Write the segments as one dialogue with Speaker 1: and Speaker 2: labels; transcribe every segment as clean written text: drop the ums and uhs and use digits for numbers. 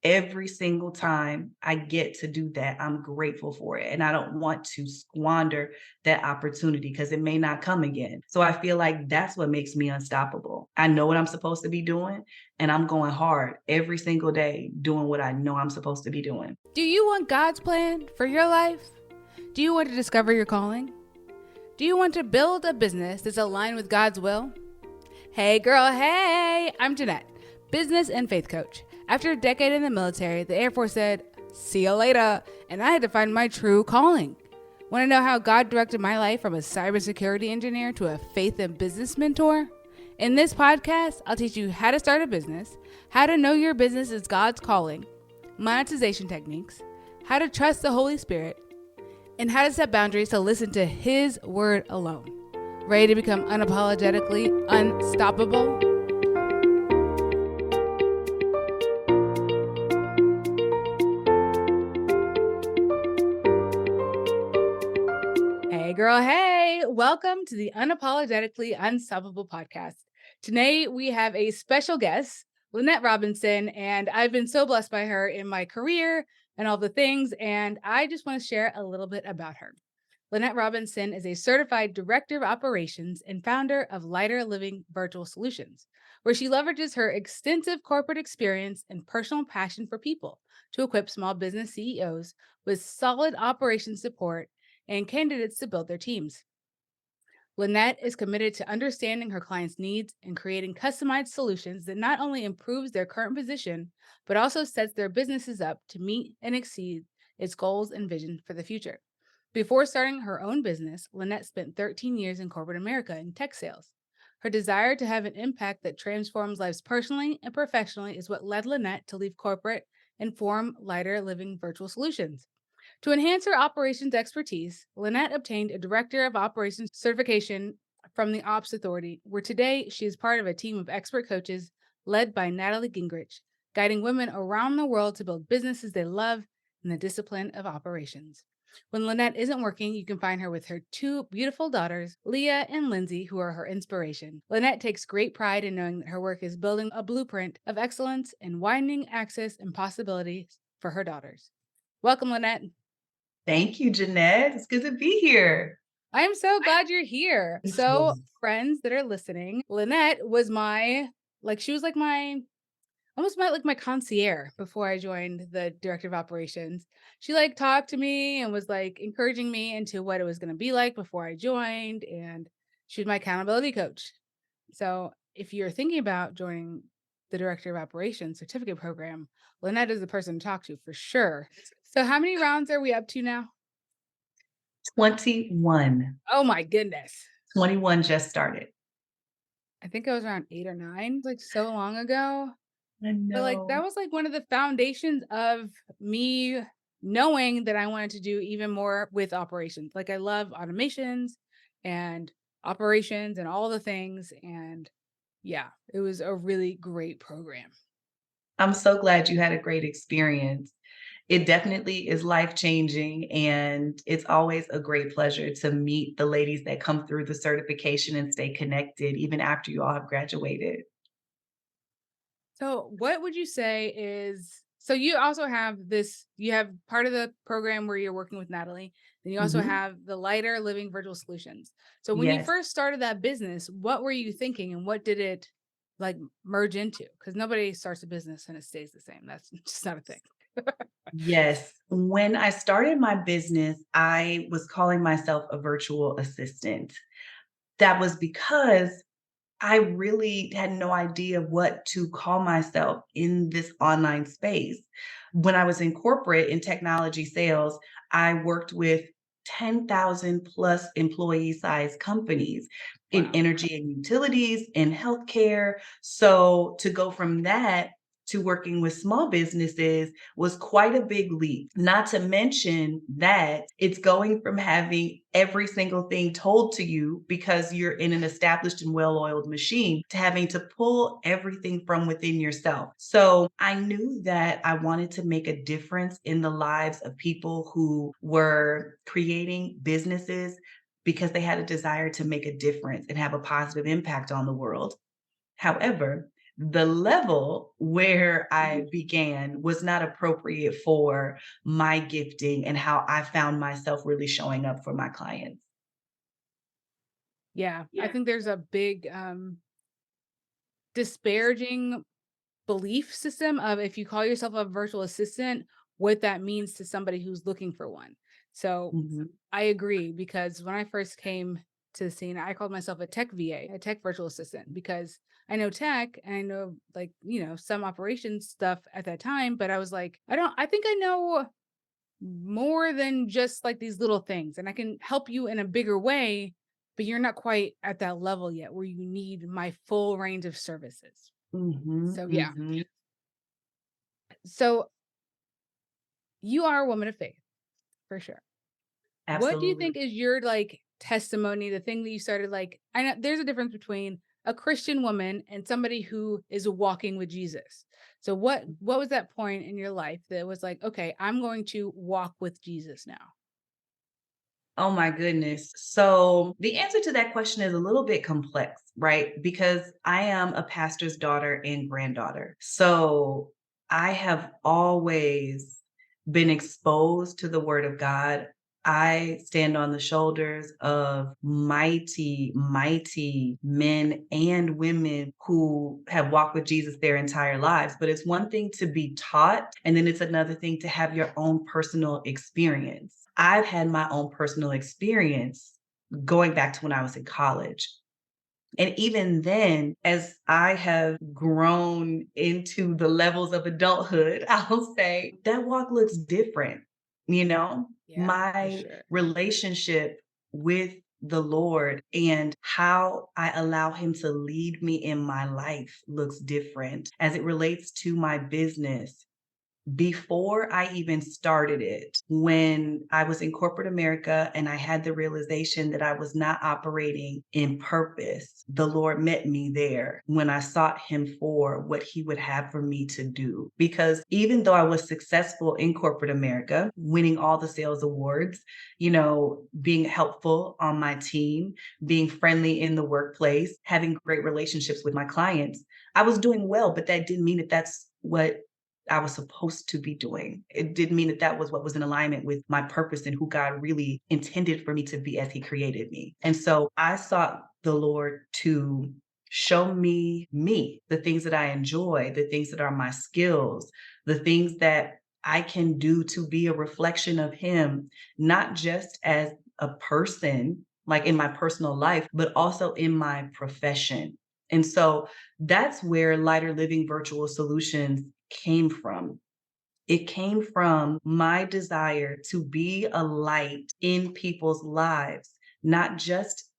Speaker 1: Every single time I get to do that, I'm grateful for it. And I don't want to squander that opportunity because it may not come again. So I feel like that's what makes me unstoppable. I know what I'm supposed to be doing, and I'm going hard every single day doing what I know I'm supposed to be doing.
Speaker 2: Do you want God's plan for your life? Do you want to discover your calling? Do you want to build a business that's aligned with God's will? Hey girl, hey! I'm Jeanette, business and faith coach. After a decade in the military, the Air Force said, "See you later," and I had to find my true calling. Want to know how God directed my life from a cybersecurity engineer to a faith and business mentor? In this podcast, I'll teach you how to start a business, how to know your business is God's calling, monetization techniques, how to trust the Holy Spirit, and how to set boundaries to listen to His word alone. Ready to become unapologetically unstoppable? Hey girl, hey! Welcome to the Unapologetically Unstoppable podcast. Today we have a special guest, Lynette Robinson, and I've been so blessed by her in my career and all the things, and I just want to share a little bit about her. Lynette Robinson is a certified director of operations and founder of Lighter Living Virtual Solutions, where she leverages her extensive corporate experience and personal passion for people to equip small business CEOs with solid operations support and candidates to build their teams. Lynette is committed to understanding her clients' needs and creating customized solutions that not only improves their current position, but also sets their businesses up to meet and exceed its goals and vision for the future. Before starting her own business, Lynette spent 13 years in corporate America in tech sales. Her desire to have an impact that transforms lives personally and professionally is what led Lynette to leave corporate and form Lighter Living Virtual Solutions. To enhance her operations expertise, Lynette obtained a Director of Operations certification from the Ops Authority, where today she is part of a team of expert coaches led by Natalie Gingrich, guiding women around the world to build businesses they love in the discipline of operations. When Lynette isn't working, you can find her with her two beautiful daughters, Leah and Lindsay, who are her inspiration. Lynette takes great pride in knowing that her work is building a blueprint of excellence and widening access and possibilities for her daughters. Welcome, Lynette.
Speaker 1: Thank you, Jeanette. It's good to be here.
Speaker 2: I am so glad you're here. So,
Speaker 1: Yes.
Speaker 2: friends that are listening, Lynette was she was like my concierge before I joined the director of operations. She talked to me and was encouraging me into what it was going to be like before I joined. And she was my accountability coach. So, if you're thinking about joining the director of operations certificate program, Lynette is the person to talk to for sure. So, how many rounds are we up to now?
Speaker 1: 21.
Speaker 2: Oh my goodness.
Speaker 1: 21 just started.
Speaker 2: I think I was around 8 or 9, so long ago.
Speaker 1: I
Speaker 2: But,
Speaker 1: know.
Speaker 2: that was, one of the foundations of me knowing that I wanted to do even more with operations. I love automations and operations and all the things, and yeah, it was a really great program.
Speaker 1: I'm so glad you had a great experience. It definitely is life-changing, and it's always a great pleasure to meet the ladies that come through the certification and stay connected even after you all have graduated.
Speaker 2: So, what would you say is so you also have you have part of the program where you're working with Natalie, then you also
Speaker 1: Mhm.
Speaker 2: have the Lighter Living Virtual Solutions. So, when you
Speaker 1: Yes.
Speaker 2: first started that business, what were you thinking and what did it merge into? Because nobody starts a business and it stays the same. That's just not a thing.
Speaker 1: Yes. When I started my business, I was calling myself a virtual assistant. That was because I really had no idea what to call myself in this online space. When I was in corporate in technology sales, I worked with 10,000 plus employee size companies in
Speaker 2: Wow.
Speaker 1: energy and utilities, in healthcare. So to go from that to working with small businesses was quite a big leap. Not to mention that it's going from having every single thing told to you because you're in an established and well-oiled machine to having to pull everything from within yourself. So I knew that I wanted to make a difference in the lives of people who were creating businesses because they had a desire to make a difference and have a positive impact on the world. However, the level where I began was not appropriate for my gifting and how I found myself really showing up for my clients.
Speaker 2: Yeah, I
Speaker 1: Yeah.
Speaker 2: think there's a big disparaging belief system of if you call yourself a virtual assistant, what that means to somebody who's looking for one. So
Speaker 1: Mhm.
Speaker 2: I agree because when I first came to the scene, I called myself a tech VA, a tech virtual assistant, because I know tech and I know like, some operations stuff at that time, but I was like, I think I know more than just like these little things and I can help you in a bigger way, but you're not quite at that level yet where you need my full range of services.
Speaker 1: Mhm,
Speaker 2: So yeah.
Speaker 1: mhm.
Speaker 2: So you are a woman of faith for sure. What do you
Speaker 1: Absolutely.
Speaker 2: think is your like testimony, the thing that you started like I know there's a difference between a Christian woman and somebody who is walking with Jesus. So what was that point in your life that was like, okay, I'm going to walk with Jesus now?
Speaker 1: Oh my goodness. So the answer to that question is a little bit complex, right? Because I am a pastor's daughter and granddaughter. So I have always been exposed to the word of God. I stand on the shoulders of mighty, mighty men and women who have walked with Jesus their entire lives. But it's one thing to be taught, and then it's another thing to have your own personal experience. I've had my own personal experience going back to when I was in college. And even then, as I have grown into the levels of adulthood, I'll say that walk looks different. You know,
Speaker 2: Yeah, for
Speaker 1: my
Speaker 2: sure.
Speaker 1: relationship with the Lord and how I allow Him to lead me in my life looks different as it relates to my business. Before I even started it, when I was in corporate America and I had the realization that I was not operating in purpose, the Lord met me there when I sought Him for what He would have for me to do. Because even though I was successful in corporate America, winning all the sales awards, being helpful on my team, being friendly in the workplace, having great relationships with my clients, I was doing well, but that didn't mean that that's what I was supposed to be doing. It didn't mean that that was what was in alignment with my purpose and who God really intended for me to be as He created me. And so I sought the Lord to show me, the things that I enjoy, the things that are my skills, the things that I can do to be a reflection of Him, not just as a person, like in my personal life, but also in my profession. And so that's where Lighter Living Virtual Solutions came from. It came from my desire to be a light in people's lives, not just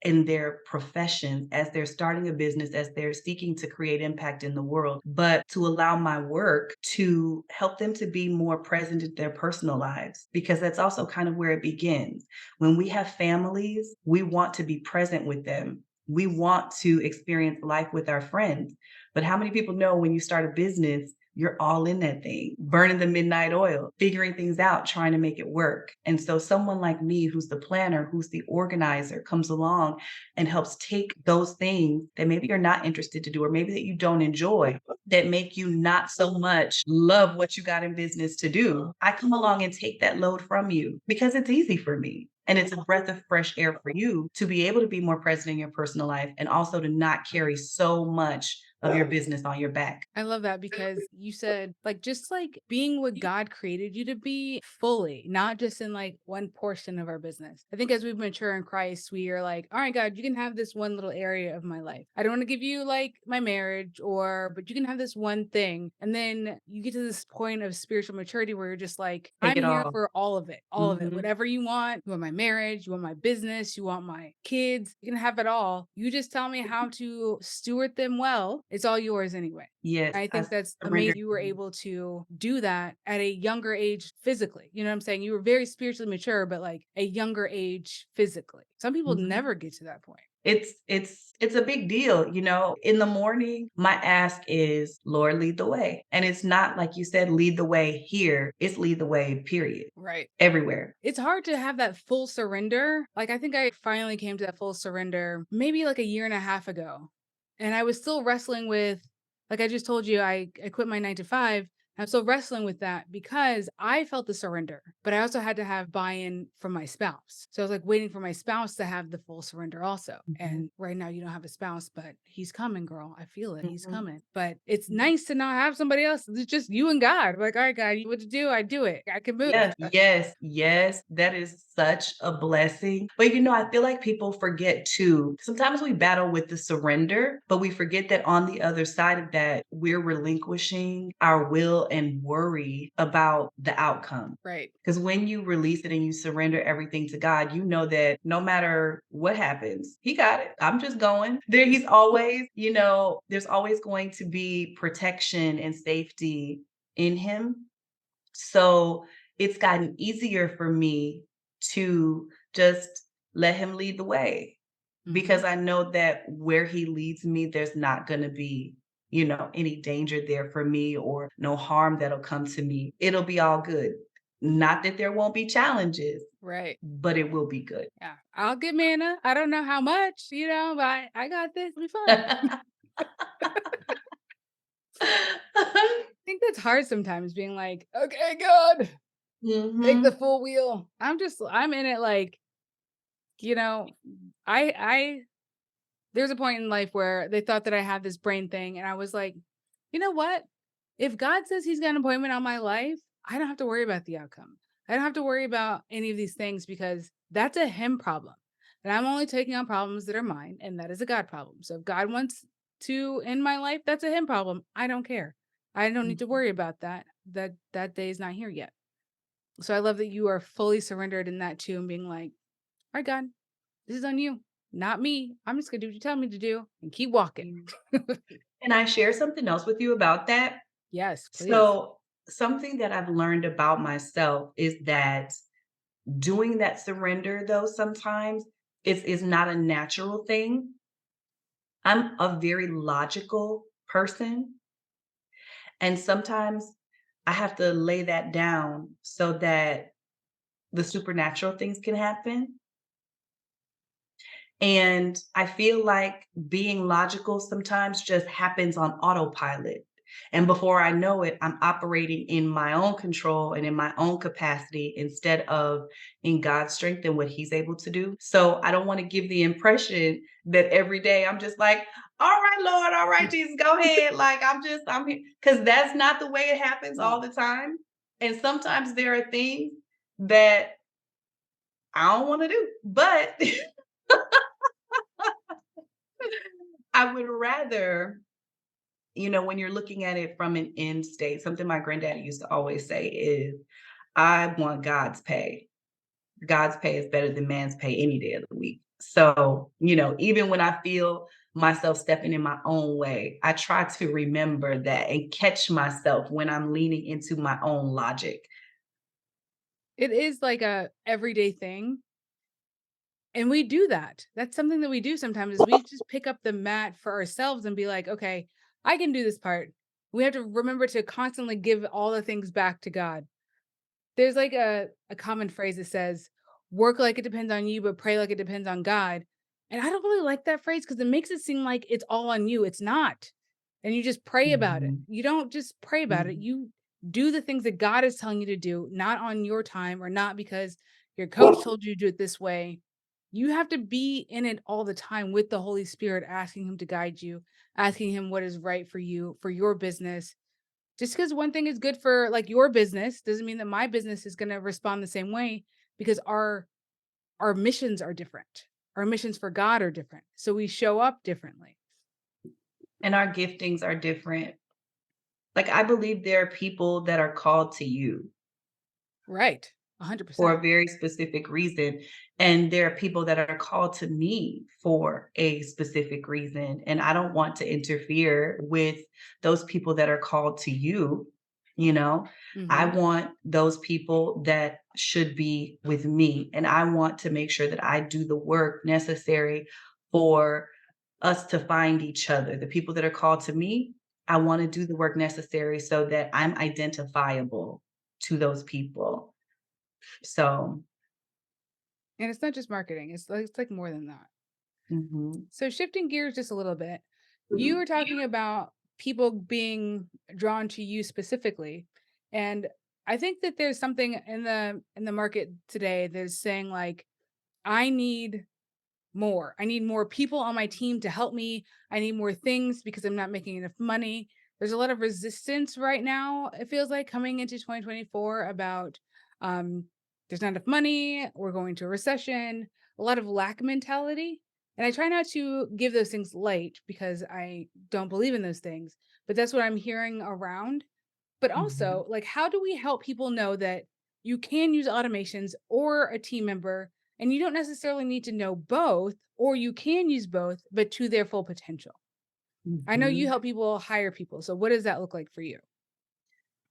Speaker 1: in their professions as they're starting a business, as they're seeking to create impact in the world, but to allow my work to help them to be more present in their personal lives, because that's also kind of where it begins. When we have families, we want to be present with them. We want to experience life with our friends. But how many people know when you start a business, you're all in that thing, burning the midnight oil, figuring things out, trying to make it work. And so someone like me, who's the planner, who's the organizer, comes along and helps take those things that maybe you're not interested to do, or maybe that you don't enjoy, that make you not so much love what you got in business to do. I come along and take that load from you because it's easy for me. And it's a breath of fresh air for you to be able to be more present in your personal life and also to not carry so much of your business on your back.
Speaker 2: I love that because you said like just like being what God created you to be fully, not just in like one portion of our business. I think as we mature in Christ, we are like, all right, God, you can have this one little area of my life. I don't want to give you like my marriage but you can have this one thing. And then you get to this point of spiritual maturity where you're just like,
Speaker 1: Take
Speaker 2: I'm
Speaker 1: it
Speaker 2: here
Speaker 1: all.
Speaker 2: for all of it,
Speaker 1: Mhm.
Speaker 2: whatever you want. You want my marriage, you want my business, you want my kids, you can have it all. You just tell me how to steward them well. It's all yours anyway.
Speaker 1: Yes,
Speaker 2: I
Speaker 1: I
Speaker 2: think that's
Speaker 1: surrender.
Speaker 2: amazing you were able to do that at a younger age physically. You know what I'm saying? You were very spiritually mature, but like a younger age physically. Some people
Speaker 1: Mhm.
Speaker 2: never get to that point.
Speaker 1: It's a big deal, In the morning, my ask is, "Lord, lead the way." And it's not like you said, lead the way here, it's lead the way, period,
Speaker 2: Right.
Speaker 1: everywhere.
Speaker 2: It's hard to have that full surrender. Like I think I finally came to that full surrender maybe like a year and a half ago. And I was still wrestling with Like I just told you, I quit my 9 to 5. I'm still wrestling with that because I felt the surrender, but I also had to have buy-in from my spouse. So I was like waiting for my spouse to have the full surrender also.
Speaker 1: Mhm,
Speaker 2: And right now you don't have a spouse, but he's coming, girl. I feel it. He's
Speaker 1: mhm.
Speaker 2: coming. But it's nice to not have somebody else. It's just you and God. Like, all right, God, you what to do? I do it. I can move.
Speaker 1: Yeah, yes, yes, that is such a blessing. But I feel like people forget too. Sometimes we battle with the surrender, but we forget that on the other side of that, we're relinquishing our will and worry about the outcome.
Speaker 2: Right.
Speaker 1: Because when you release it and you surrender everything to God, you know that no matter what happens, He got it. I'm just going. He's always, there's always going to be protection and safety in Him. So it's gotten easier for me to just let him lead the way
Speaker 2: Hmm.
Speaker 1: because I know that where he leads me, there's not going to be, any danger there for me or no harm that'll come to me. It'll be all good. Not that there won't be challenges,
Speaker 2: Right.
Speaker 1: but it will be good.
Speaker 2: Yeah. I'll get manna. I don't know how much, but I got this. It'll be fine. I think that's hard sometimes being like, okay, God, take the
Speaker 1: Mhm.
Speaker 2: full wheel. I'm in it like, you know, I there's a point in life where they thought that I had this brain thing, and I was like, you know what? If God says he's got an appointment on my life, I don't have to worry about the outcome. I don't have to worry about any of these things because that's a him problem. And I'm only taking on problems that are mine, and that is a God problem. So if God wants to end my life, that's a him problem. I don't care. I don't need to
Speaker 1: Mhm.
Speaker 2: worry about that. That day is not here yet. So I love that you are fully surrendered in that too and being like, all right, God, this is on you, not me. I'm just gonna do what you tell me to do and keep walking.
Speaker 1: Mm. Can I share something else with you about that?
Speaker 2: Yes, please.
Speaker 1: So, something that I've learned about myself is that doing that surrender, though, sometimes is not a natural thing. I'm a very logical person, and sometimes I have to lay that down so that the supernatural things can happen. And I feel like being logical sometimes just happens on autopilot. And before I know it, I'm operating in my own control and in my own capacity instead of in God's strength and what He's able to do. So I don't want to give the impression that every day I'm just like, all right, Lord, all right, Jesus, go ahead. Like I'm here. Because that's not the way it happens all
Speaker 2: No.
Speaker 1: the time. And sometimes there are things that I don't want to do. But I would rather, when you're looking at it from an end state, something my granddaddy used to always say is, I want God's pay. God's pay is better than man's pay any day of the week. So, even when I feel myself stepping in my own way, I try to remember that and catch myself when I'm leaning into my own logic.
Speaker 2: It is like a everyday thing, and we do that. That's something that we do sometimes is we just pick up the mat for ourselves and be like, "Okay, I can do this part." We have to remember to constantly give all the things back to God. There's like a common phrase that says, "Work like it depends on you, but pray like it depends on God." And I don't really like that phrase because it makes it seem like it's all on you. It's not. And you just pray about it.
Speaker 1: Mhm,
Speaker 2: You don't just pray about it.
Speaker 1: mhm.
Speaker 2: You do the things that God is telling you to do, not on your time or not because your coach told you to do it this way. You have to be in it all the time with the Holy Spirit, asking Him to guide you, asking Him what is right for you, for your business. Just because one thing is good for like your business doesn't mean that my business is going to respond the same way because our missions are different. Our missions for God are different. So we show up differently.
Speaker 1: And our giftings are different. Like, I believe there are people that are called to you
Speaker 2: Right.
Speaker 1: for
Speaker 2: 100%.
Speaker 1: a very specific reason. And there are people that are called to me for a specific reason. And I don't want to interfere with those people that are called to you. You know, I
Speaker 2: Mhm.
Speaker 1: want those people that should be with me. And I want to make sure that I do the work necessary for us to find each other. The people that are called to me, I want to do the work necessary so that I'm identifiable to those people. So,
Speaker 2: And it's not just marketing. It's like more than that.
Speaker 1: mhm.
Speaker 2: So shifting gears just a little bit. You were talking about people being drawn to you specifically. And I think that there's something in the market today that's saying like, I need more. I need more people on my team to help me. I need more things because I'm not making enough money. There's a lot of resistance right now, it feels like, coming into 2024 about um, there's not enough money, we're going to a recession, a lot of lack mentality. And I try not to give those things light because I don't believe in those things. But that's what I'm hearing around. But
Speaker 1: Mhm.
Speaker 2: also, like, how do we help people know that you can use automations or a team member, and you don't necessarily need to know both, or you can use both, but to their full potential? I know you
Speaker 1: Mhm.
Speaker 2: help people hire people. So what does that look like for you?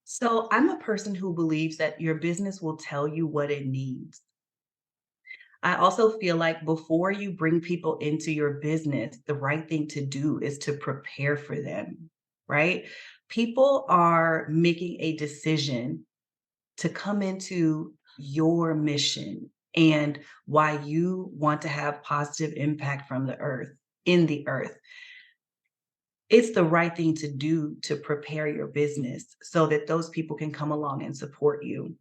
Speaker 1: So I'm a person who believes that your business will tell you what it needs. I also feel like before you bring people into your business, the right thing to do is to prepare for them, right? People are making a decision to come into your mission and why you want to have positive impact from the earth, in the earth. It's the right thing to do to prepare your business so that those people can come along and support you.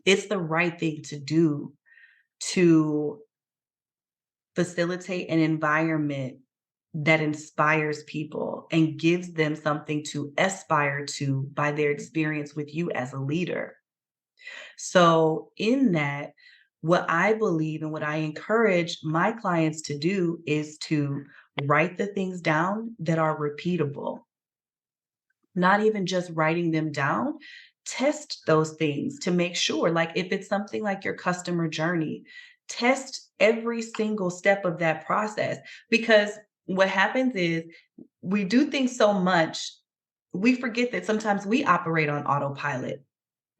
Speaker 1: It's the right thing to do to facilitate an environment that inspires people and gives them something to aspire to by their experience with you as a leader. So, in that, what I believe and what I encourage my clients to do is to write the things down that are repeatable, not even just writing them down. Test those things to make sure, like if it's something like your customer journey, test every single step of that process. Because what happens is we do things so much, we forget that sometimes we operate on autopilot.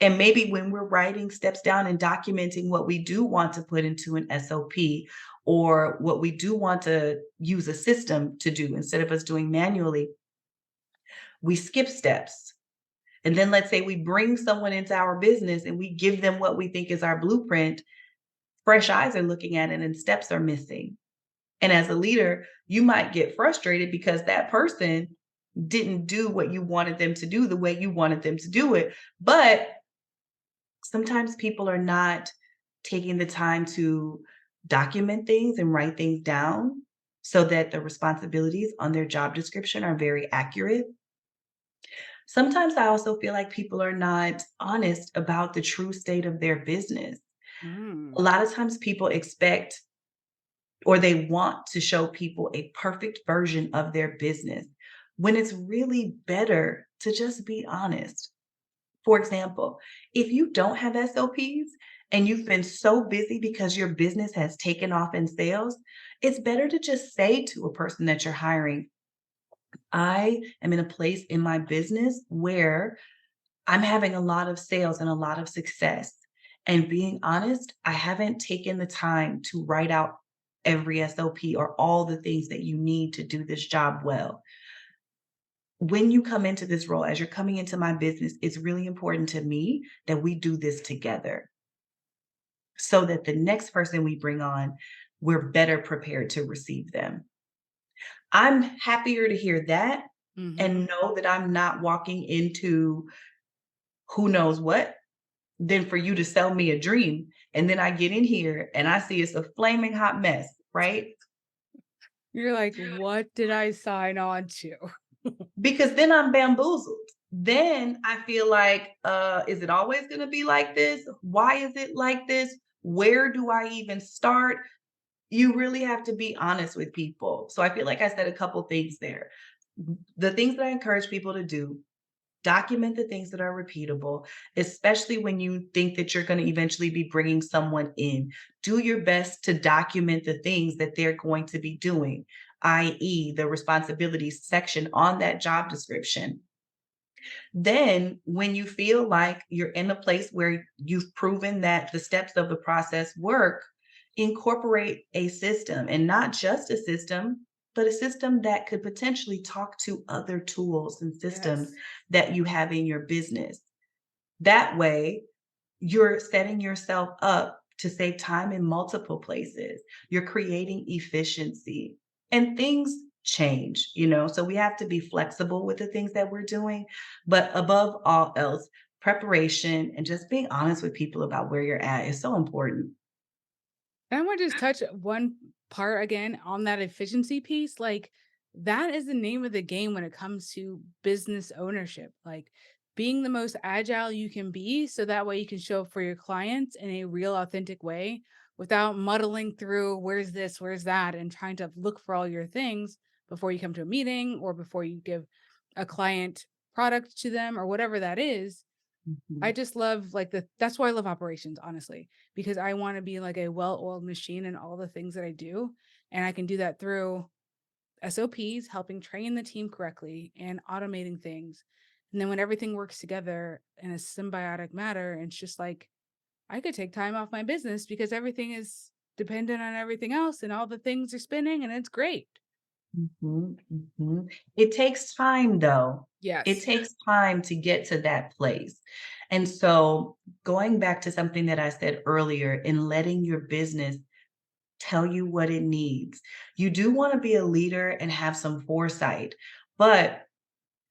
Speaker 1: And maybe when we're writing steps down and documenting what we do want to put into an SOP or what we do want to use a system to do instead of us doing manually, we skip steps. And then let's say we bring someone into our business and we give them what we think is our blueprint, fresh eyes are looking at it and steps are missing. And as a leader, you might get frustrated because that person didn't do what you wanted them to do the way you wanted them to do it. But sometimes people are not taking the time to document things and write things down so that the responsibilities on their job description are very accurate. Sometimes I also feel like people are not honest about the true state of their business. A
Speaker 2: Mm.
Speaker 1: lot of times people expect or they want to show people a perfect version of their business when it's really better to just be honest. For example, if you don't have SOPs and you've been so busy because your business has taken off in sales, it's better to just say to a person that you're hiring, I am in a place in my business where I'm having a lot of sales and a lot of success. And being honest, I haven't taken the time to write out every SOP or all the things that you need to do this job well. When you come into this role, as you're coming into my business, it's really important to me that we do this together so that the next person we bring on, we're better prepared to receive them. I'm happier to hear that
Speaker 2: Mhm.
Speaker 1: and know that I'm not walking into who knows what than for you to sell me a dream. And then I get in here and I see it's a flaming hot mess, right?
Speaker 2: You're like, what did I sign on to?
Speaker 1: Because then I'm bamboozled. Then I feel like, is it always going to be like this? Why is it like this? Where do I even start? You really have to be honest with people. So I feel like I said a couple things there. The things that I encourage people to do: document the things that are repeatable, especially when you think that you're going to eventually be bringing someone in. Do your best to document the things that they're going to be doing, i.e., the responsibilities section on that job description. Then, when you feel like you're in a place where you've proven that the steps of the process work, incorporate a system and not just a system, but a system that could potentially talk to other tools and systems
Speaker 2: Yes.
Speaker 1: that you have in your business. That way, you're setting yourself up to save time in multiple places. You're creating efficiency and things change, so we have to be flexible with the things that we're doing, but above all else, preparation and just being honest with people about where you're at is so important.
Speaker 2: And I want to just touch one part again on that efficiency piece. Like, that is the name of the game when it comes to business ownership. Like, being the most agile you can be so that way you can show up for your clients in a real, authentic way without muddling through where's this, where's that, and trying to look for all your things before you come to a meeting or before you give a client product to them or whatever that is. I
Speaker 1: Mhm.
Speaker 2: just love like that's why I love operations, honestly, because I want to be like a well-oiled machine in all the things that I do. And I can do that through SOPs, helping train the team correctly and automating things. And then when everything works together in a symbiotic manner, it's just like I could take time off my business because everything is dependent on everything else and all the things are spinning and it's great.
Speaker 1: Mhm, mhm. It takes time, though. It
Speaker 2: Yes.
Speaker 1: takes time to get to that place. And so, going back to something that I said earlier, in letting your business tell you what it needs. You do wanna be a leader and have some foresight, but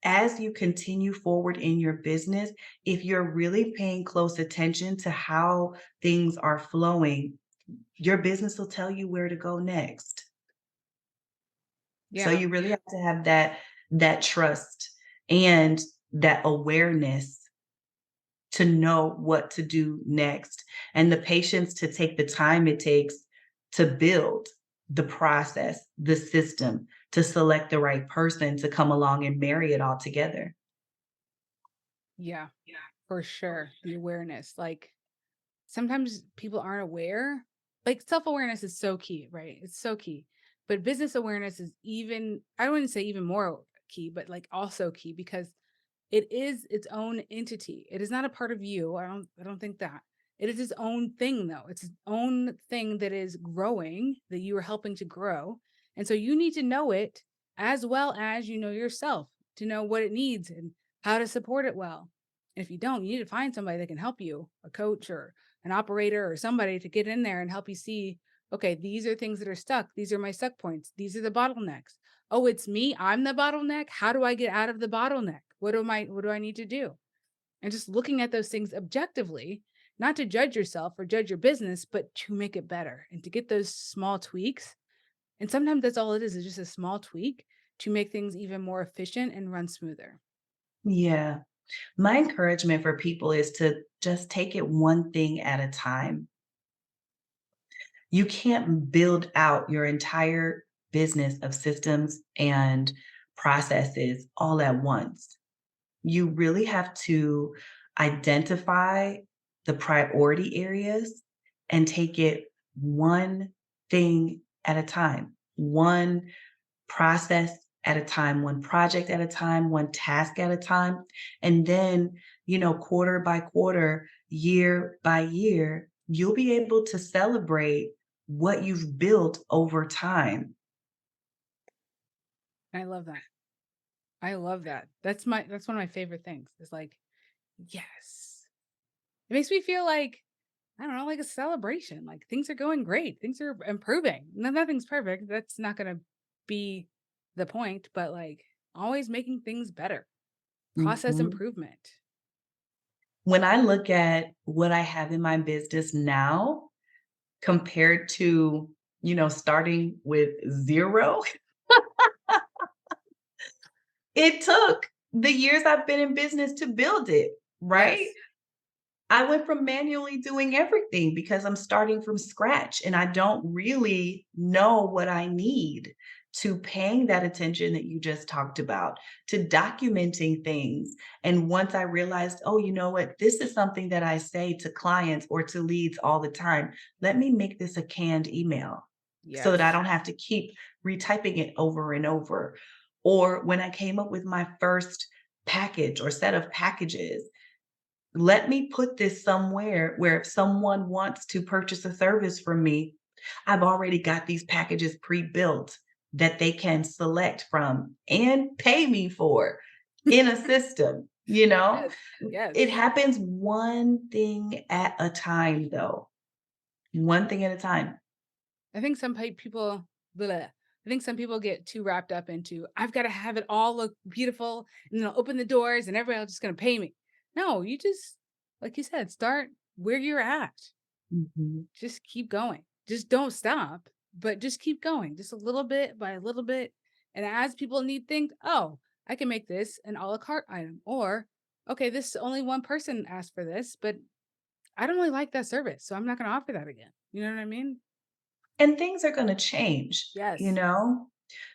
Speaker 1: as you continue forward in your business, if you're really paying close attention to how things are flowing, your business will tell you where to go next. So
Speaker 2: Yeah.
Speaker 1: you really have to have that trust and that awareness to know what to do next, and the patience to take the time it takes to build the process, the system, to select the right person to come along and marry it all together.
Speaker 2: Yeah, for sure. The awareness. Like sometimes people aren't aware. Like self-awareness is so key, right? It's so key. But business awareness is even, I wouldn't say even more key, but like also key because it is its own entity. It is not a part of you. I don't think that. It is its own thing though. It's its own thing that is growing, that you are helping to grow. And so you need to know it as well as you know yourself to know what it needs and how to support it well. And if you don't, you need to find somebody that can help you, a coach or an operator or somebody to get in there and help you see, okay, these are things that are stuck. These are my stuck points. These are the bottlenecks. Oh, it's me. I'm the bottleneck. How do I get out of the bottleneck? What do I need to do? And just looking at those things objectively, not to judge yourself or judge your business, but to make it better and to get those small tweaks. And sometimes that's all it is just a small tweak to make things even more efficient and run smoother.
Speaker 1: Yeah. My encouragement for people is to just take it one thing at a time. You can't build out your entire business of systems and processes all at once. You really have to identify the priority areas and take it one thing at a time, one process at a time, one project at a time, one task at a time. And then, quarter by quarter, year by year, you'll be able to celebrate what you've built over time.
Speaker 2: I love that. I love that. That's one of my favorite things. Is like, yes. It makes me feel like I don't know, like a celebration. Like things are going great. Things are improving. No, nothing's perfect. That's not going to be the point, but like always making things better. Process
Speaker 1: Mhm.
Speaker 2: improvement.
Speaker 1: When I look at what I have in my business now compared to, starting with 0, it took the years I've been in business to build it, right?
Speaker 2: Yes.
Speaker 1: I went from manually doing everything because I'm starting from scratch and I don't really know what I need, to paying that attention that you just talked about, to documenting things. And once I realized, oh, you know what? This is something that I say to clients or to leads all the time. Let me make this a canned email so that I
Speaker 2: Yes.
Speaker 1: don't have to keep retyping it over and over. Or when I came up with my first package or set of packages, let me put this somewhere where if someone wants to purchase a service from me, I've already got these packages pre-built that they can select from and pay me for in a system, you know?
Speaker 2: Yes. Yes.
Speaker 1: It happens one thing at a time, though. One thing at a time.
Speaker 2: I think some people bleh, I think some people get too wrapped up into, I've got to have it all look beautiful and then I'll open the doors and everybody else is going to pay me. No, you just, like you said, start where you're at.
Speaker 1: Mhm.
Speaker 2: Just keep going. Just don't stop, but just keep going, just a little bit by a little bit. And as people need things, oh, I can make this an a la carte item. Or, okay, this only one person asked for this, but I don't really like that service. So I'm not going to offer that again. You know what I mean?
Speaker 1: And things are gonna change, you
Speaker 2: Yes.
Speaker 1: know?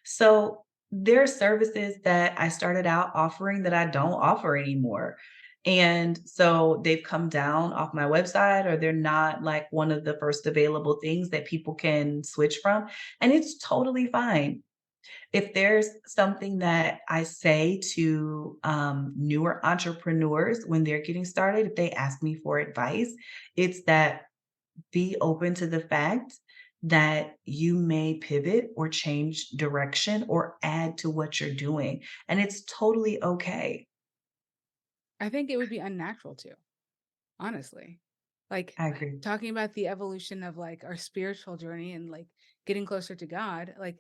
Speaker 1: So, there are services that I started out offering that I don't offer anymore. And so they've come down off my website or they're not like one of the first available things that people can switch from, and it's totally fine. If there's something that I say to, newer entrepreneurs when they're getting started, if they ask me for advice, it's that be open to the fact that you may pivot or change direction or add to what you're doing, and it's totally okay.
Speaker 2: I think it would be unnatural to, honestly. Like
Speaker 1: I agree.
Speaker 2: talking about the evolution of like our spiritual journey and like getting closer to God, like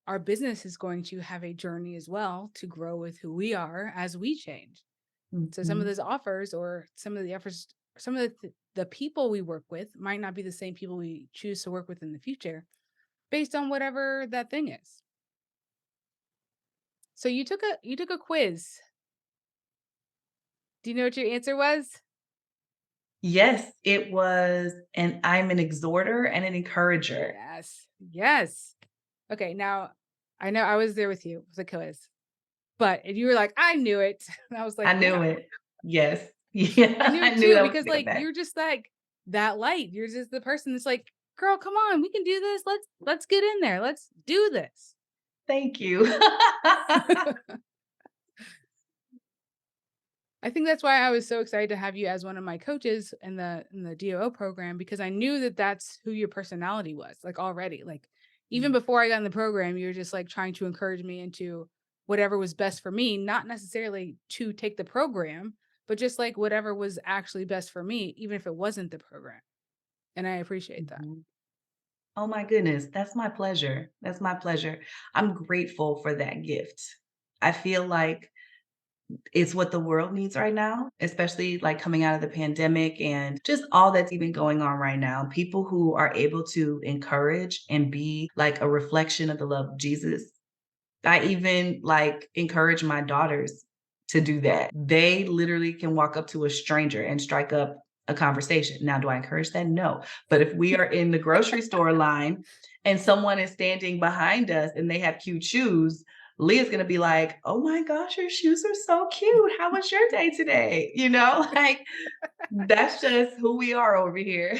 Speaker 2: our business is going to have a journey as well to grow with who we are as we change. So some of
Speaker 1: Mhm,
Speaker 2: those offers or some of the efforts, some of the people we work with might not be the same people we choose to work with in the future based on whatever that thing is. So you took a quiz. Do you know what your answer was?
Speaker 1: yes, it was, and I'm an exhorter and an encourager.
Speaker 2: Yes. Yes. Okay, now I know I was there with you with the quiz, but and you were like, I knew it. And I was like,
Speaker 1: I
Speaker 2: yeah,
Speaker 1: knew it. Yes.
Speaker 2: I
Speaker 1: Yeah,
Speaker 2: knew
Speaker 1: I
Speaker 2: it
Speaker 1: knew
Speaker 2: too
Speaker 1: that was
Speaker 2: because
Speaker 1: gonna come
Speaker 2: like
Speaker 1: back.
Speaker 2: you're just like that light. You're just the person that's like, girl, come on, we can do this. Let's get in there. Let's do this.
Speaker 1: Thank you.
Speaker 2: I think that's why I was so excited to have you as one of my coaches in the DOO program because I knew that that's who your personality was like already. Like even
Speaker 1: Mm,
Speaker 2: before I got in the program, you're just like trying to encourage me into whatever was best for me, not necessarily to take the program, but just like whatever was actually best for me, even if it wasn't the program. And I appreciate that.
Speaker 1: mhm. Oh my goodness, that's my pleasure. That's my pleasure. I'm grateful for that gift. I feel like it's what the world needs right now, especially like coming out of the pandemic and just all that's even going on right now. People who are able to encourage and be like a reflection of the love of Jesus. I even like encourage my daughters to do that. They literally can walk up to a stranger and strike up a conversation. Now, do I encourage that? No. But if we are in the grocery store line and someone is standing behind us and they have cute shoes, Leah's gonna be like, "Oh my gosh, your shoes are so cute. How was your day today?" You know, like that's just who we are over here.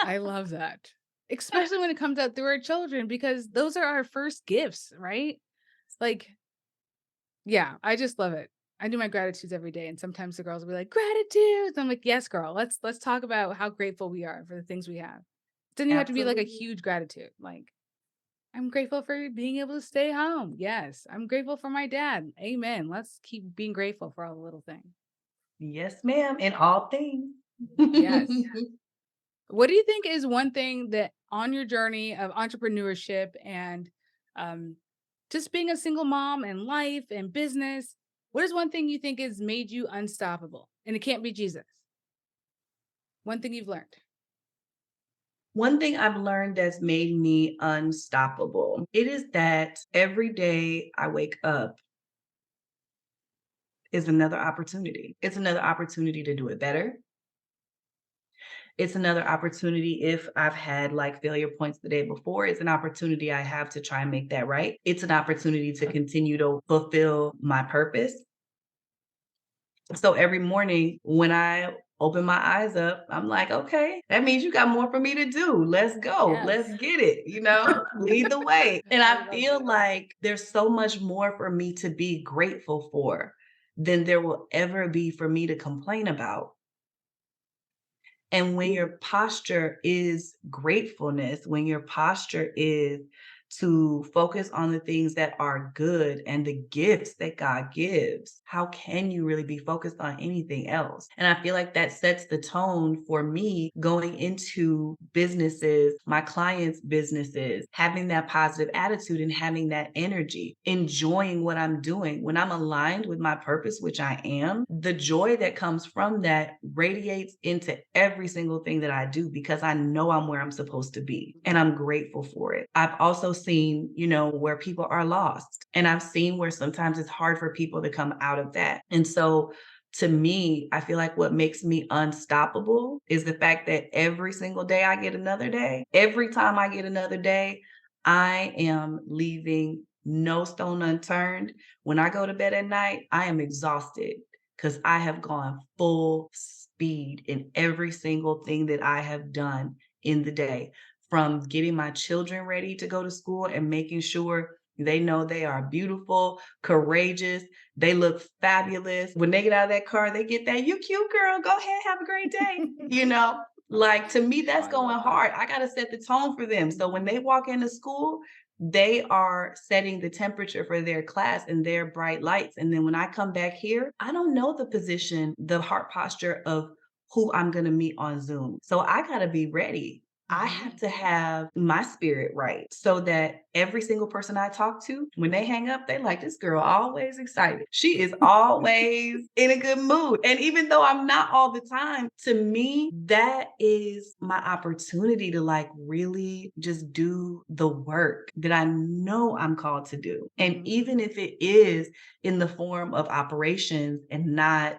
Speaker 2: I love that. Especially when it comes out through our children, because those are our first gifts, right? Like, yeah, I just love it. I do my gratitudes every day, and sometimes the girls will be like, "Gratitude." I'm like, "Yes, girl. Let's talk about how grateful we are for the things we have." It doesn't even have to be like a
Speaker 1: Absolutely.
Speaker 2: huge gratitude. Like, I'm grateful for being able to stay home. Yes, I'm grateful for my dad. Amen. Let's keep being grateful for all the little things.
Speaker 1: Yes, ma'am, in all things.
Speaker 2: Yes. What do you think is one thing that on your journey of entrepreneurship and um, just being a single mom and life and business, what is one thing you think has made you unstoppable? And it can't be Jesus. One thing you've learned.
Speaker 1: One thing I've learned that's made me unstoppable, it is that every day I wake up is another opportunity. It's another opportunity to do it better. It's another opportunity if I've had like failure points the day before. It's an opportunity I have to try and make that right. It's an opportunity to continue to fulfill my purpose. So every morning when I open my eyes up, I'm like, okay, that means you got more for me to do. Let's go. Let's
Speaker 2: Yes.
Speaker 1: get it. Lead the way. And
Speaker 2: I
Speaker 1: I
Speaker 2: love
Speaker 1: feel
Speaker 2: that.
Speaker 1: like there's so much more for me to be grateful for than there will ever be for me to complain about. And when your posture is gratefulness, when your posture is to focus on the things that are good and the gifts that God gives, how can you really be focused on anything else? And I feel like that sets the tone for me going into businesses, my clients' businesses, having that positive attitude and having that energy, enjoying what I'm doing. When I'm aligned with my purpose, which I am, the joy that comes from that radiates into every single thing that I do because I know I'm where I'm supposed to be and I'm grateful for it. I've also seen, where people are lost, and I've seen where sometimes it's hard for people to come out of that. And so to me, I feel like what makes me unstoppable is the fact that every single day I get another day. Every time I get another day, I am leaving no stone unturned. When I go to bed at night, I am exhausted because I have gone full speed in every single thing that I have done in the day, from getting my children ready to go to school and making sure they know they are beautiful, courageous, they look fabulous. When they get out of that car, they get that, "You cute girl, go ahead, have a great day." You know? Like, to me,
Speaker 2: Oh,
Speaker 1: that's
Speaker 2: I
Speaker 1: going
Speaker 2: love that.
Speaker 1: hard. I gotta set the tone for them. So when they walk into school, they are setting the temperature for their class and their bright lights. And then when I come back here, I don't know the position, the heart posture of who I'm gonna meet on Zoom. So I gotta be ready. I
Speaker 2: Mhm.
Speaker 1: have to have my spirit right so that every single person I talk to, when they hang up, they like, "This girl always excited. She is always in a good mood." And even though I'm not all the time, to me, that is my opportunity to like really just do the work that I know I'm called to do. And
Speaker 2: Mhm.
Speaker 1: even if it is in the form of operations and not,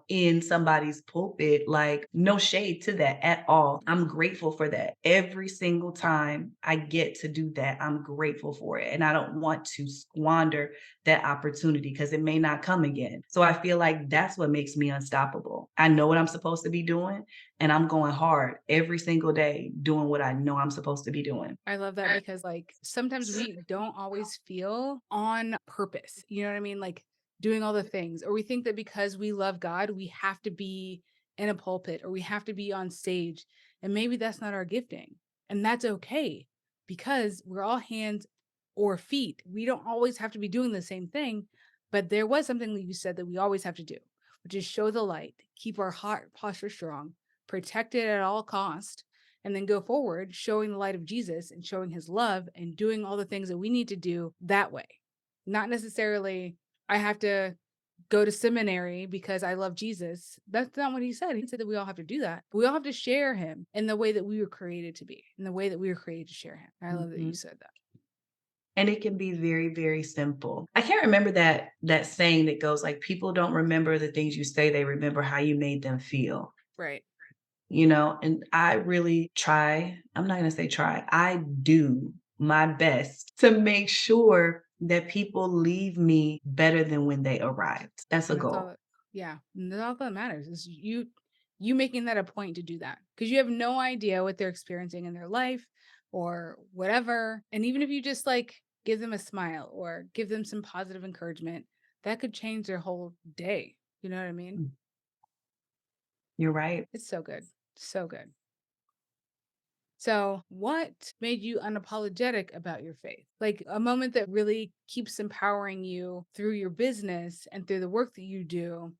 Speaker 1: in somebody's pulpit, like no shade to that at all. I'm grateful for that. Every single time I get to do that, I'm grateful for it. And I don't want to squander that opportunity because it may not come again. So I feel like that's what makes me unstoppable. I know what I'm supposed to be doing, and I'm going hard every single day doing what I know I'm supposed to be doing.
Speaker 2: I love that because, like, sometimes we don't always feel on purpose. You know what I mean? Like, doing all the things, or we think that because we love God, we have to be in a pulpit or we have to be on stage. And maybe that's not our gifting. And that's okay because we're all hands or feet. We don't always have to be doing the same thing. But there was something that you said that we always have to do, which is show the light, keep our heart posture strong, protect it at all cost, and then go forward showing the light of Jesus and showing his love and doing all the things that we need to do that way. Not necessarily, I have to go to seminary because I love Jesus. That's not what he said. He said that we all have to do that. We all have to share him in the way that we were created to be, in the way that we were created to share him. I love that you
Speaker 1: Mhm.
Speaker 2: said that.
Speaker 1: And it can be very, very simple. I can't remember that saying that goes like, people don't remember the things you say, they remember how you made them feel.
Speaker 2: Right.
Speaker 1: And I really try, I'm not gonna say try, I do my best to make sure that people leave me better than when they arrived. That's a
Speaker 2: And that's all
Speaker 1: goal.
Speaker 2: that, yeah. And that's all that matters is you making that a point to do that. Because you have no idea what they're experiencing in their life or whatever. And even if you just like give them a smile or give them some positive encouragement, that could change their whole day. You know what I mean?
Speaker 1: Mm, you're right.
Speaker 2: It's so good. So good. So, what made you unapologetic about your faith? Like a moment that really keeps empowering you through your business and through the work that you do.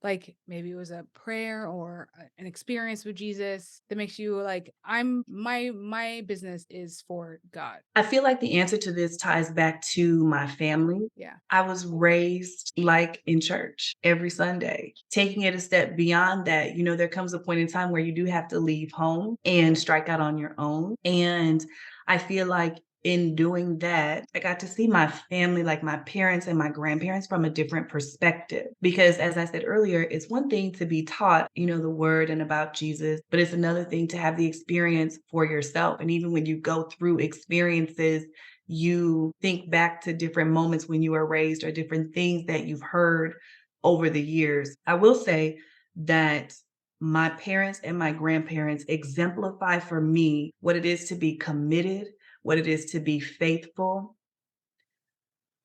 Speaker 2: Like maybe it was a prayer or an experience with Jesus that makes you like, I'm my business is for God.
Speaker 1: I feel like the answer to this ties back to my family.
Speaker 2: Yeah.
Speaker 1: I was raised like in church every Sunday. Taking it a step beyond that, there comes a point in time where you do have to leave home and strike out on your own. And I feel like in doing that, I got to see my family, like my parents and my grandparents, from a different perspective. Because as I said earlier, it's one thing to be taught, the word and about Jesus, but it's another thing to have the experience for yourself. And even when you go through experiences, you think back to different moments when you were raised or different things that you've heard over the years. I will say that my parents and my grandparents exemplify for me what it is to be committed, what it is to be faithful,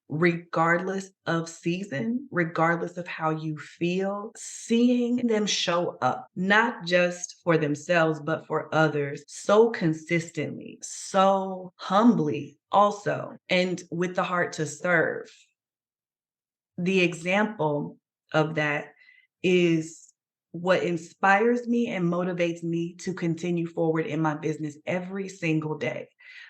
Speaker 1: regardless of season, regardless of how you feel, seeing them show up, not just for themselves, but for others so consistently, so humbly also, and with the heart to serve. The example of that is what inspires me and motivates me to continue forward in my business every single day.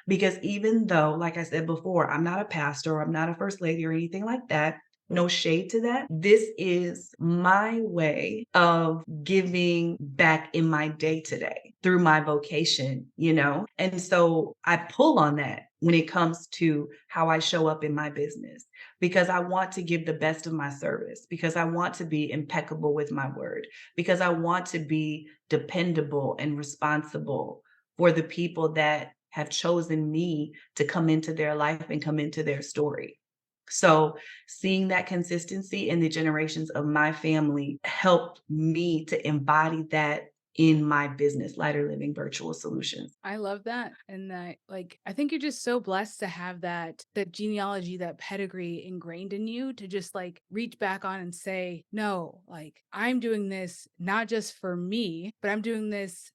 Speaker 1: Because even though, like I said before, I'm not a pastor or I'm not a first lady or anything like that, no shade to that. This is my way of giving back in my day to day through my vocation, you know? And so I pull on that when it comes to how I show up in my business because I want to give the best of my service, because I want to be impeccable with my word, because I want to be dependable and responsible for the people that have chosen me to come into their life and come into their story. So, seeing that consistency in the generations of my family helped me to embody that in my business, Lighter Living Virtual Solutions.
Speaker 2: I love that. And that, like, I think you're just so blessed to have that genealogy, that pedigree ingrained in you to just like reach back on and say, no, like I'm doing this not just for me, but I'm doing this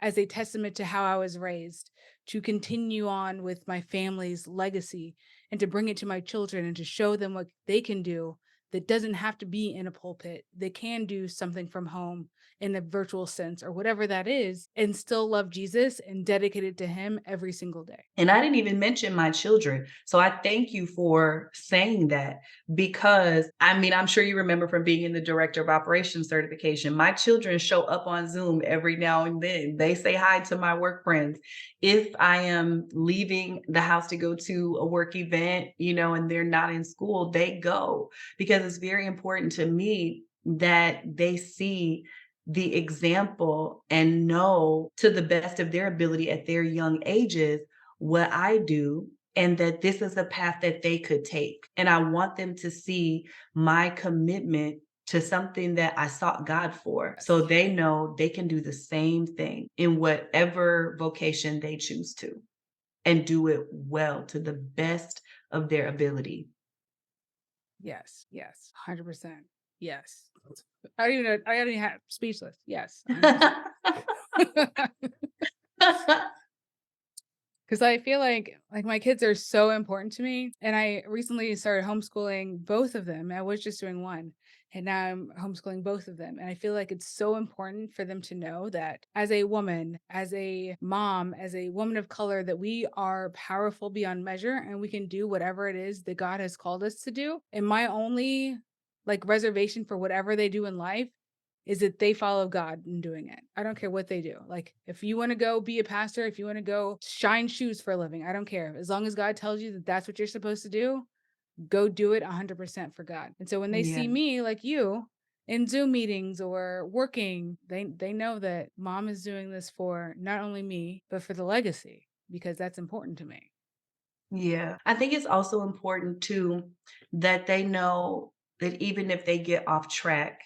Speaker 2: as a testament to how I was raised, to continue on with my family's legacy and to bring it to my children and to show them what they can do that doesn't have to be in a pulpit. They can do something from home in a virtual sense or whatever that is and still love Jesus and dedicate it to him every single day.
Speaker 1: And I didn't even mention my children. So I thank you for saying that because I mean, I'm sure you remember from being in the director of operations certification, my children show up on Zoom every now and then. They say hi to my work friends. If I am leaving the house to go to a work event, you know, and they're not in school, they go because it's very important to me that they see the example and know to the best of their ability at their young ages what I do and that this is a path that they could take. And I want them to see my commitment to something that I sought God for. So
Speaker 2: Yes.
Speaker 1: they know they can do the same thing in whatever vocation they choose to and do it well to the best of their ability.
Speaker 2: Yes. Yes. 100%. Yes. I don't even know. I don't even have speechless. Yes. 100%. Because I feel like my kids are so important to me, and I recently started homeschooling both of them. I was just doing one, and now I'm homeschooling both of them. And I feel like it's so important for them to know that as a woman, as a mom, as a woman of color, that we are powerful beyond measure and we can do whatever it is that God has called us to do. And my only like reservation for whatever they do in life is that they follow God in doing it. I don't care what they do. Like if you want to go be a pastor, if you want to go shine shoes for a living, I don't care. As long as God tells you that that's what you're supposed to do, go do it 100% for God. And so when they
Speaker 1: Yeah.
Speaker 2: see me like you in Zoom meetings or working, they know that mom is doing this for not only me, but for the legacy because that's important to me.
Speaker 1: Yeah. I think it's also important too that they know that even if they get off track,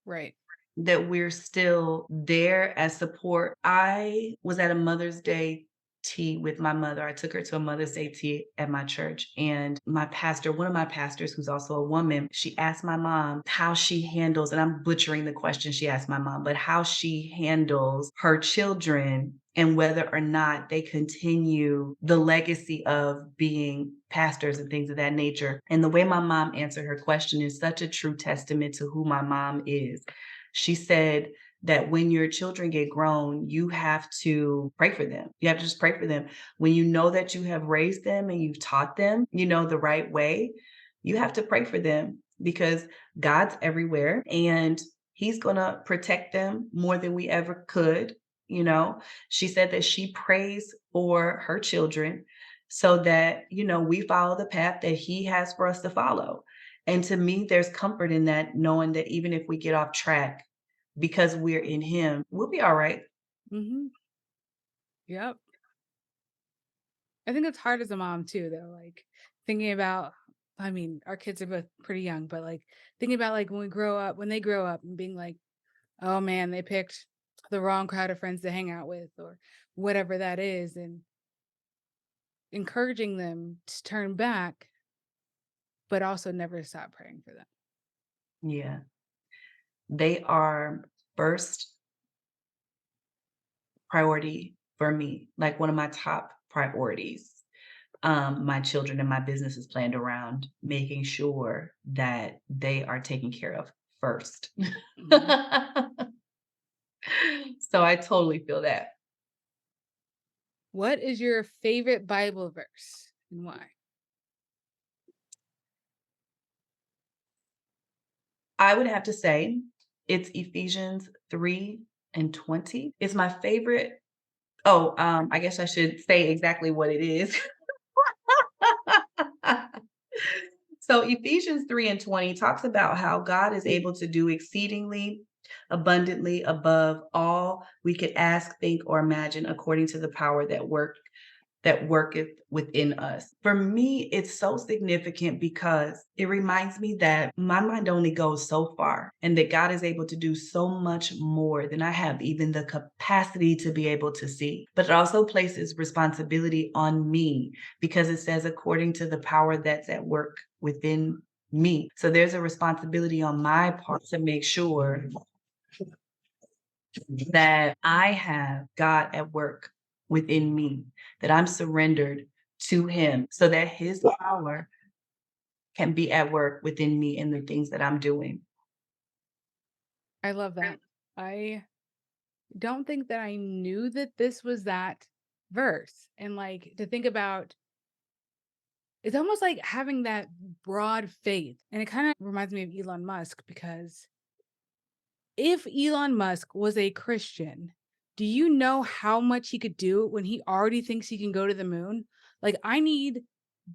Speaker 2: Right.
Speaker 1: that we're still there as support. I was at a Mother's Day tea with my mother. I took her to a Mother's Day tea at my church. And my pastor, one of my pastors, who's also a woman, she asked my mom how she handles, and I'm butchering the question she asked my mom, but how she handles her children and whether or not they continue the legacy of being pastors and things of that nature. And the way my mom answered her question is such a true testament to who my mom is. She said that when your children get grown, you have to pray for them. You have to just pray for them. When you know that you have raised them and you've taught them, you know, the right way, you have to pray for them because God's everywhere and He's going to protect them more than we ever could. You know, she said that she prays for her children so that, you know, we follow the path that He has for us to follow. And to me, there's comfort in that, knowing that even if we get off track, because we're in Him, we'll be all right.
Speaker 2: Mm-hmm. Yep. I think it's hard as a mom too, though. Like thinking about, I mean, our kids are both pretty young, but like thinking about like when they grow up and being like, oh man, they picked the wrong crowd of friends to hang out with or whatever that is. And encouraging them to turn back, but also never stop praying for them.
Speaker 1: Yeah. They are first priority for me, like one of my top priorities. My children and my business is planned around making sure that they are taken care of first.
Speaker 2: Mhm.
Speaker 1: So I totally feel that.
Speaker 2: What is your favorite Bible verse and why?
Speaker 1: I would have to say it's Ephesians 3 and 20. It's my favorite. Oh, I guess I should say exactly what it is. So Ephesians 3 and 20 talks about how God is able to do exceedingly abundantly above all we could ask, think, or imagine according to the power that worketh within us. For me, it's so significant because it reminds me that my mind only goes so far and that God is able to do so much more than I have even the capacity to be able to see. But it also places responsibility on me because it says, according to the power that's at work within me. So there's a responsibility on my part to make sure that I have God at work within me, that I'm surrendered to Him so that His power can be at work within me in the things that I'm doing.
Speaker 2: I love that. I don't think that I knew that this was that verse. And like to think about, it's almost like having that broad faith. And it kind of reminds me of Elon Musk because if Elon Musk was a Christian, do you know how much he could do when he already thinks he can go to the moon? Like, I need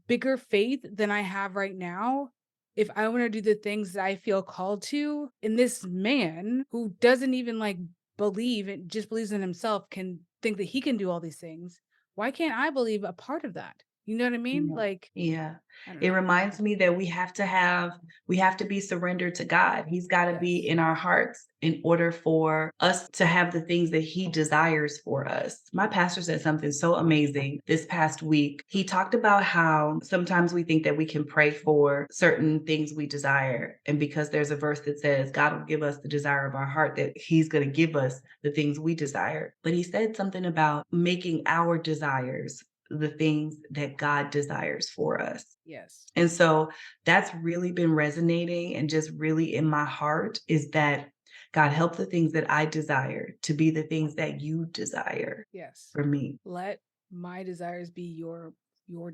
Speaker 2: bigger faith than I have right now if I want to do the things that I feel called to. And this man who doesn't even like believe and just believes in himself can think that he can do all these things. Why can't I believe a part of that? You know what I mean?
Speaker 1: Yeah.
Speaker 2: Like,
Speaker 1: Yeah.
Speaker 2: I don't
Speaker 1: It
Speaker 2: know.
Speaker 1: reminds me that we have to be surrendered to God. He's got to be
Speaker 2: Yes.
Speaker 1: in our hearts in order for us to have the things that he desires for us. My pastor said something so amazing this past week. He talked about how sometimes we think that we can pray for certain things we desire. And because there's a verse that says God will give us the desire of our heart, that he's going to give us the things we desire. But he said something about making our desires the things that God desires for us.
Speaker 2: Yes.
Speaker 1: And so that's really been resonating and just really in my heart is that God, help the things that I desire to be the things that you desire
Speaker 2: Yes.
Speaker 1: for me.
Speaker 2: Let my desires be your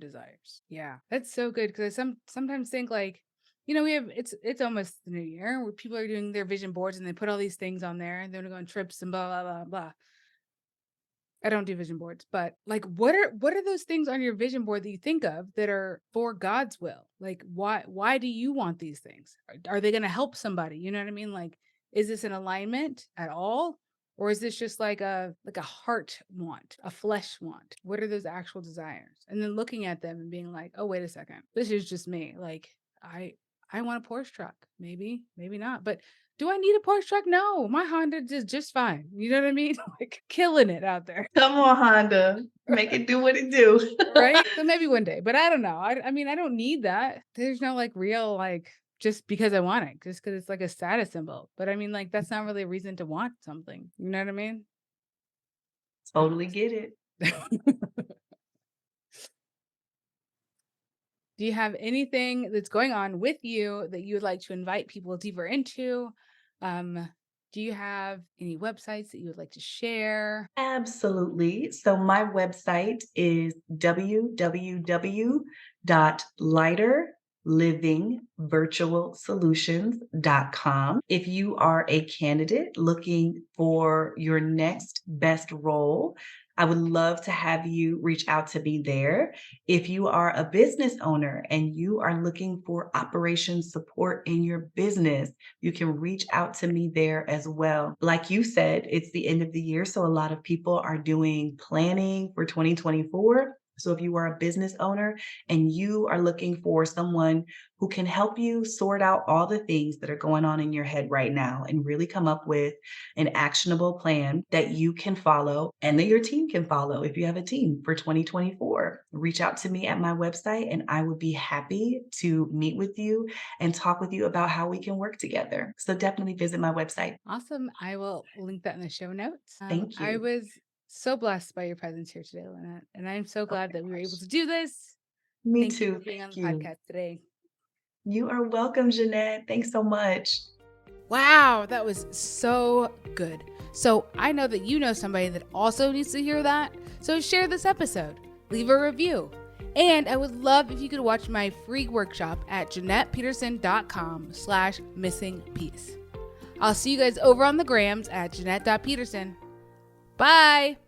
Speaker 2: desires. Yeah. That's so good because I sometimes think like, we have it's almost the new year where people are doing their vision boards and they put all these things on there and they're gonna go on trips and blah blah blah blah. I don't do vision boards, but like what are those things on your vision board that you think of that are for God's will? Like why do you want these things? Are they going to help somebody? You know what I mean? Like is this an alignment at all? Or is this just like a heart want, a flesh want? What are those actual desires? And then looking at them and being like, "Oh, wait a second. This is just me. Like I I want a Porsche truck. Maybe, maybe not. But do I need a Porsche truck? No, my Honda is just fine. You know what I mean? Like killing it out there.
Speaker 1: Come on, Honda. Make it do what it do.
Speaker 2: Right? So maybe one day, but I don't know. I mean, I don't need that. There's no like real like just because I want it, just because it's like a status symbol. But I mean, like that's not really a reason to want something. You know what I mean?
Speaker 1: Totally get it.
Speaker 2: Do you have anything that's going on with you that you would like to invite people deeper into? Um, do you have any websites that you would like to share?
Speaker 1: Absolutely. So my website is www.lighterlivingvirtualsolutions.com. If you are a candidate looking for your next best role, I would love to have you reach out to me there. If you are a business owner and you are looking for operations support in your business, you can reach out to me there as well. Like you said, it's the end of the year, so a lot of people are doing planning for 2024. So if you are a business owner and you are looking for someone who can help you sort out all the things that are going on in your head right now and really come up with an actionable plan that you can follow and that your team can follow if you have a team for 2024, reach out to me at my website and I would be happy to meet with you and talk with you about how we can work together. So definitely visit my website.
Speaker 2: Awesome. I will link that in the show notes.
Speaker 1: Thank
Speaker 2: I
Speaker 1: you.
Speaker 2: was so blessed by your presence here today, Lynette, and I'm so
Speaker 1: Oh
Speaker 2: glad
Speaker 1: my
Speaker 2: that we were able
Speaker 1: gosh.
Speaker 2: to do this.
Speaker 1: Me
Speaker 2: Thank you
Speaker 1: too.
Speaker 2: for being on
Speaker 1: Thank
Speaker 2: the
Speaker 1: you.
Speaker 2: podcast today.
Speaker 1: You are welcome, Jeanette. Thanks so much.
Speaker 2: Wow, that was so good. So I know that you know somebody that also needs to hear that. So share this episode, leave a review. And I would love if you could watch my free workshop at JeanettePeterson.com/missingpiece. I'll see you guys over on the grams at Jeanette.Peterson. Bye.